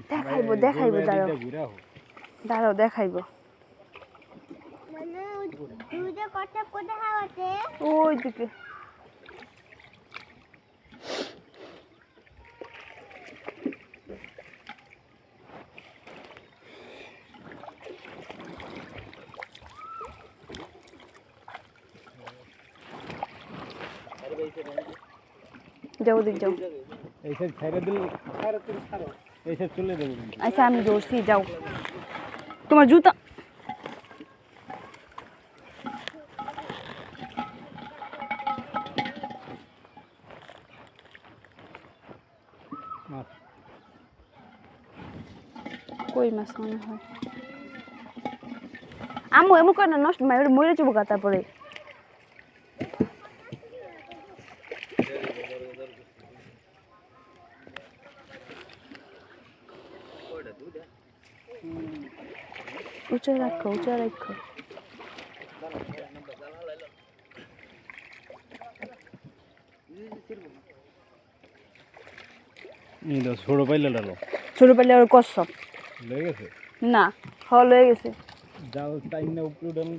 দেখাইবো দেখাইবো দাঁড়াও দাঁড়াও দেখাইবো ওই দিকে যাও দিক যাও এই সাইড ছেড়ে দিল এই সাইড চলে দেব আচ্ছা আমি ধরছি যাও তোমার জুতা কই মাছ মনে হয় আমু এমন করে না নষ্ট মরে যাবো গা তারপরে উঁচু রাখো ছোট পাইলে ডালো ছোট পাইলে আর কষ্ট লেগে গেছে না হল হয়ে গেছে যাও টাইম না উপরে ডাল